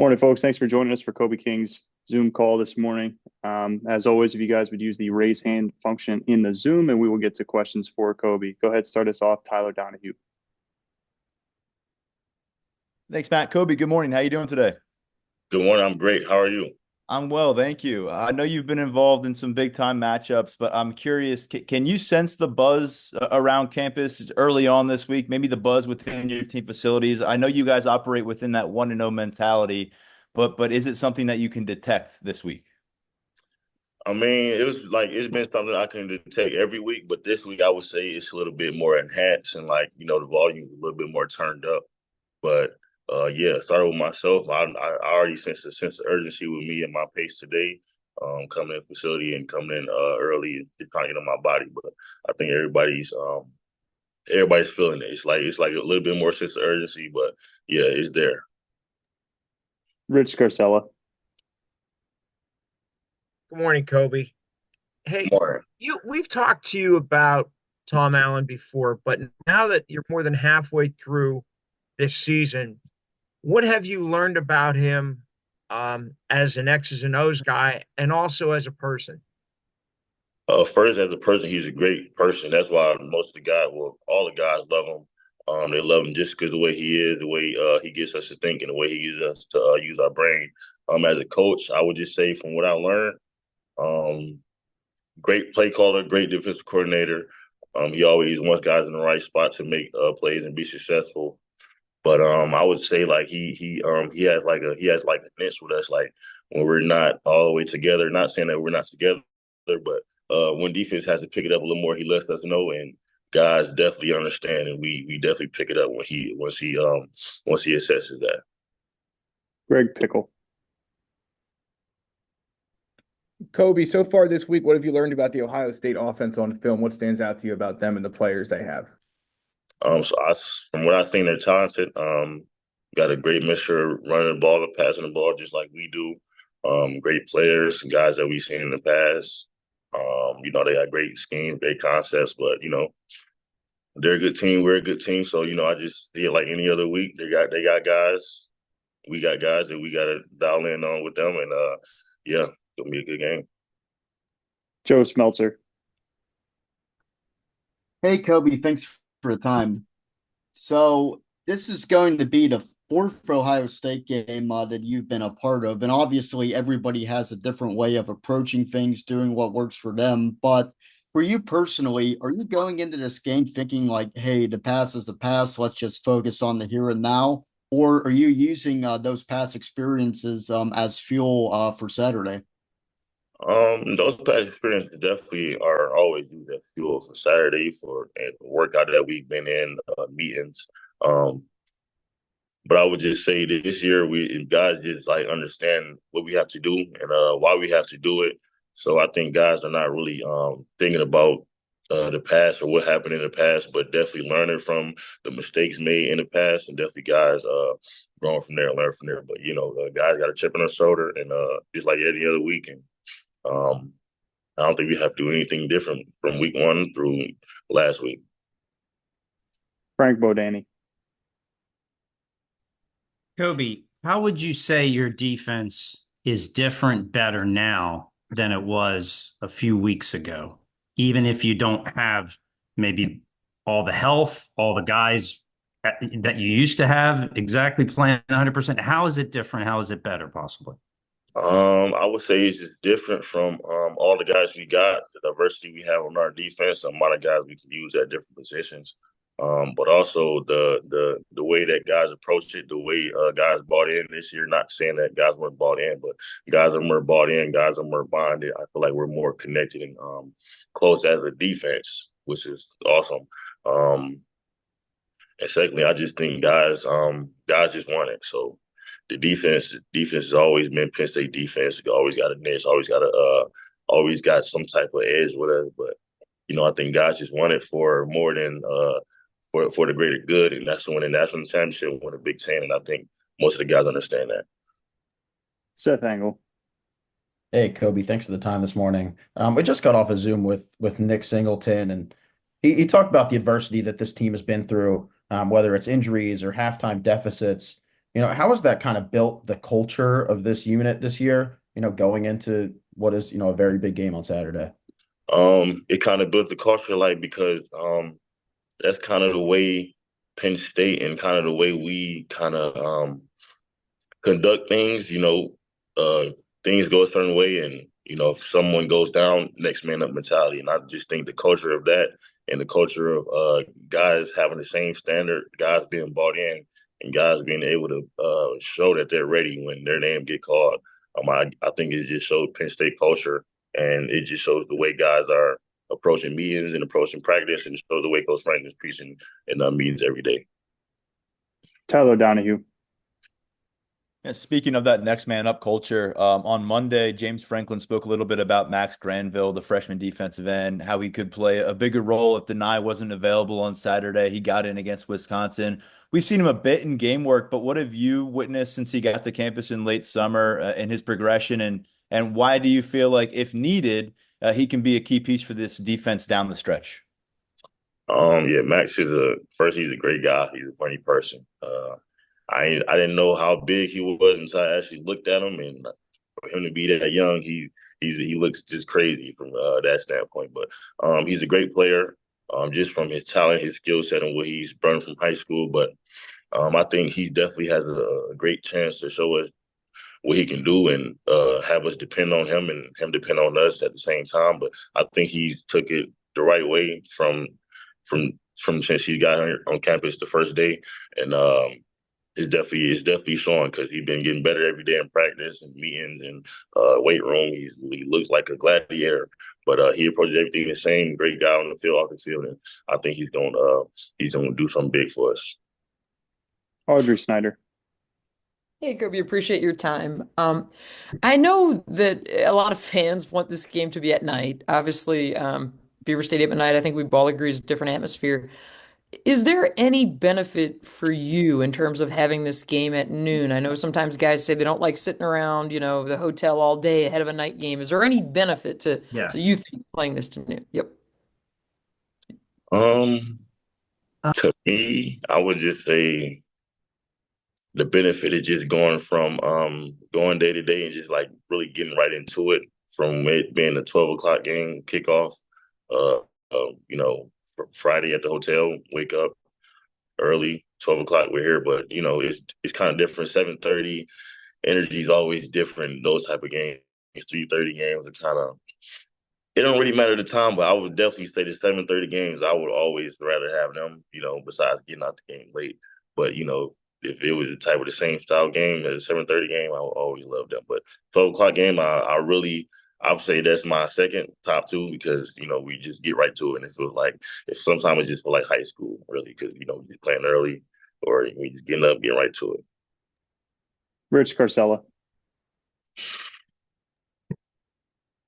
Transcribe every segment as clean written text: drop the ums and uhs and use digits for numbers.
Morning, folks. Thanks for joining us for Kobe King's Zoom call this morning. As always, if you guys would use the raise hand function in the Zoom, and we will get to questions for Kobe. Go ahead, start us off, Tyler Donahue. Thanks, Matt. Kobe, good morning. How you doing today? Good morning. I'm great. How are you? I'm well, thank you. I know you've been involved in some big time matchups, but I'm curious, can you sense the buzz around campus early on this week? Maybe the buzz within your team facilities. I know you guys operate within that 1-0 mentality, but is it something that you can detect this week? I mean, it's been something I can detect every week, but this week I would say it's a little bit more enhanced and the volume is a little bit more turned up. But yeah, started with myself. I already sense the urgency with me and my pace today. Coming in facility and coming in early and just trying to get on my body. But I think everybody's feeling it. It's like a little bit more sense of urgency, but yeah, it's there. Rich Scarcella. Good morning, Kobe. Hey, More. we've talked to you about Tom Allen before, but now that you're more than halfway through this season, what have you learned about him as an X's and O's guy and also as a person? First, as a person, he's a great person. That's why most of the guys, well, all the guys love him. They love him just because the way he is, the way he gets us to think, and the way he uses us to use our brain. As a coach, I would just say from what I learned, um, great play caller, great defensive coordinator. He always wants guys in the right spot to make plays and be successful. But I would say like he has like a niche with us, like when we're not all the way together. Not saying that we're not together, but when defense has to pick it up a little more, he lets us know, and guys definitely understand, and we definitely pick it up when he once he assesses that. Greg Pickle. Kobe, so far this week, what have you learned about the Ohio State offense on film? What stands out to you about them and the players they have? From what I think, they're talented. Got a great mixture running the ball and passing the ball just like we do. Great players, guys that we've seen in the past. They got great schemes, great concepts, but they're a good team. We're a good team. So, I just feel like any other week, they got guys. We got guys that we gotta dial in on with them, and yeah, it's gonna be a good game. Joe Smeltzer. Hey, Kobe, thanks for the time. So this is going to be the fourth Ohio State game that you've been a part of. And obviously everybody has a different way of approaching things, doing what works for them. But for you personally, are you going into this game thinking like, hey, the past is the past, let's just focus on the here and now? Or are you using those past experiences as fuel for Saturday? Those past experiences definitely are always do that fuel for Saturday for and the workout that we've been in, meetings. Um, but I would just say that this year we guys just like understand what we have to do and why we have to do it. So I think guys are not really thinking about the past or what happened in the past, but definitely learning from the mistakes made in the past, and definitely guys growing from there, learn from there. But guys got a chip on their shoulder, and just like any other weekend. Um, I don't think we have to do anything different from week one through last week. Frank Bodani. Kobe, how would you say your defense is different, better now than it was a few weeks ago? Even if you don't have maybe all the health, all the guys that you used to have exactly playing 100%, how is it different? How is it better, possibly? I would say it's just different from all the guys we got, the diversity we have on our defense, the amount of guys we can use at different positions. But also the way that guys approach it, the way guys bought in this year. Not saying that guys weren't bought in, but guys are more bought in, guys are more bonded. I feel like we're more connected and close as a defense, which is awesome. Um, and secondly, I just think guys just want it. So the defense has always been Penn State defense. Always got a niche, always got some type of edge with us. But I think guys just want it for more than for the greater good, and that's to win a national championship, win a Big Ten, and I think most of the guys understand that. Seth Angle. Hey, Kobe, thanks for the time this morning. We just got off a Zoom with Nick Singleton, and he talked about the adversity that this team has been through, whether it's injuries or halftime deficits. How has that kind of built the culture of this unit this year, going into what is, a very big game on Saturday? It kind of built the culture, like, because that's kind of the way Penn State and kind of the way we kind of conduct things. Things go a certain way, and if someone goes down, next man up mentality. And I just think the culture of that and the culture of guys having the same standard, guys being bought in, and guys being able to show that they're ready when their name get called. I think it just shows Penn State culture, and it just shows the way guys are approaching meetings and approaching practice, and shows the way Coach Frank is preaching in meetings every day. Tyler Donahue. Yeah, speaking of that next man up culture, on Monday, James Franklin spoke a little bit about Max Granville, the freshman defensive end, how he could play a bigger role if Deny wasn't available on Saturday. He got in against Wisconsin. We've seen him a bit in game work, but what have you witnessed since he got to campus in late summer in his progression, and why do you feel like, if needed, he can be a key piece for this defense down the stretch? Yeah, Max he's a great guy. He's a funny person. I didn't know how big he was until I actually looked at him, and for him to be that young, he looks just crazy from that standpoint. But he's a great player, just from his talent, his skill set, and what he's brought from high school. But I think he definitely has a great chance to show us what he can do, and have us depend on him and him depend on us at the same time. But I think he's took it the right way from since he got here on campus the first day, and it's definitely showing, because he's been getting better every day in practice and meetings and weight room. He looks like a gladiator, but he approaches everything the same. Great guy on the field, off the field, and I think he's gonna do something big for us. Audrey Snyder. Hey, Kobe, appreciate your time. I know that a lot of fans want this game to be at night. Obviously, Beaver Stadium at night, I think we all agree is a different atmosphere. Is there any benefit for you in terms of having this game at noon? I know sometimes guys say they don't like sitting around, the hotel all day ahead of a night game. Is there any benefit to you Yes. think playing this to noon? Yep. Um, to me, I would just say the benefit is just going day to day and just like really getting right into it, from it being a 12 o'clock game kickoff. Uh, Friday at the hotel, wake up early, 12 o'clock we're here, but it's kind of different. 7:30 energy is always different. Those type of games, 3:30 games are kind of, it don't really matter the time, but I would definitely say the 7:30 games, I would always rather have them, besides getting out the game late. But, if it was the type of the same style game as a 7:30 game, I would always love them. But 12 o'clock game, I would say that's my second top two, because, we just get right to it. And it feels like, if sometimes it just feel like high school, really, because, we just playing early, or we just getting up, getting right to it. Rich Carcella.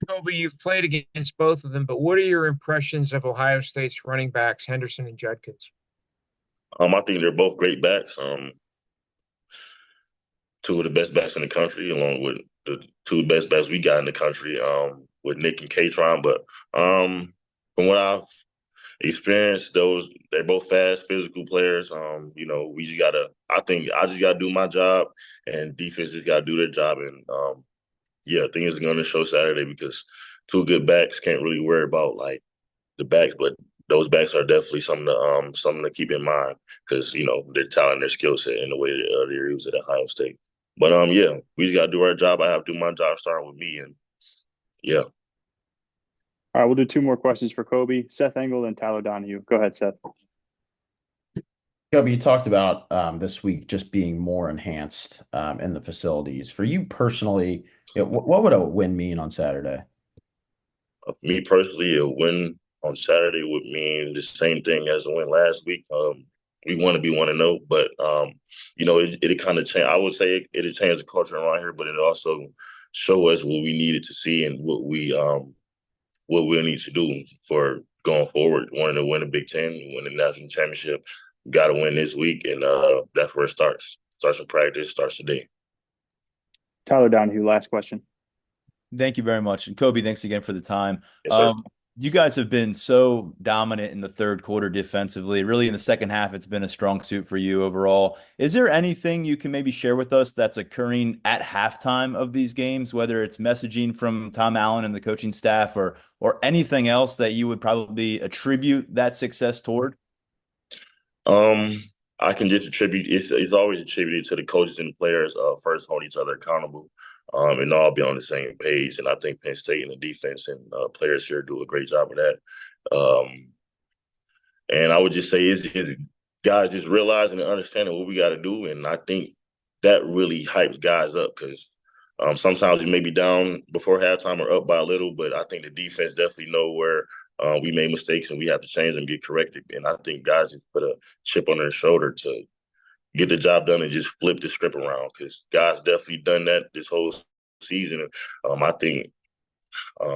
Kobe, you've played against both of them, but what are your impressions of Ohio State's running backs, Henderson and Judkins? I think they're both great backs. Two of the best backs in the country, along with the two best backs we got in the country, with Nick and Katron. But from what I've experienced, they're both fast, physical players. We just gotta. I think I just gotta do my job, and defense just gotta do their job. And yeah, things are gonna show Saturday, because two good backs can't really worry about like the backs, but those backs are definitely something to keep in mind, because their talent, their skill set, and the way that they're used at Ohio State. But yeah, we just gotta do our job. I have to do my job, starting with me, and yeah. All right, we'll do two more questions for Kobe. Seth Engel and Tyler Donahue. Go ahead, Seth. Kobe, you talked about this week just being more enhanced in the facilities. For you personally, what would a win mean on Saturday? Me personally, a win on Saturday would mean the same thing as a win last week. We want to be 1-0, but it kind of change. I would say it'll change the culture around here, but it also show us what we needed to see, and what we'll need to do for going forward. Wanting to win the Big Ten, win the national championship, got to win this week, and that's where it starts. Starts in practice, starts today. Tyler Donahue, last question. Thank you very much. And Kobe, thanks again for the time. Yes, sir. You guys have been so dominant in the third quarter defensively. Really, in the second half, it's been a strong suit for you overall. Is there anything you can maybe share with us that's occurring at halftime of these games, whether it's messaging from Tom Allen and the coaching staff or anything else that you would probably attribute that success toward? Um, I can just attribute it's always attributed to the coaches and the players first hold each other accountable, and all be on the same page. And I think Penn State and the defense and players here do a great job of that. And I would just say it's just guys just realizing and understanding what we got to do, and I think that really hypes guys up because sometimes we may be down before halftime or up by a little, but I think the defense definitely know where we made mistakes and we have to change them, get corrected. And I think guys just put a chip on their shoulder to get the job done and just flip the script around because guys definitely done that this whole season. I think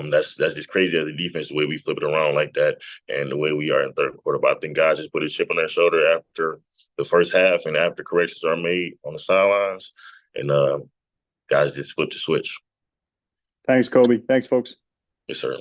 that's just crazy as a defense, the way we flip it around like that and the way we are in third quarter. But I think guys just put a chip on their shoulder after the first half and after corrections are made on the sidelines. And guys just flip the switch. Thanks, Kobe. Thanks, folks. Yes, sir.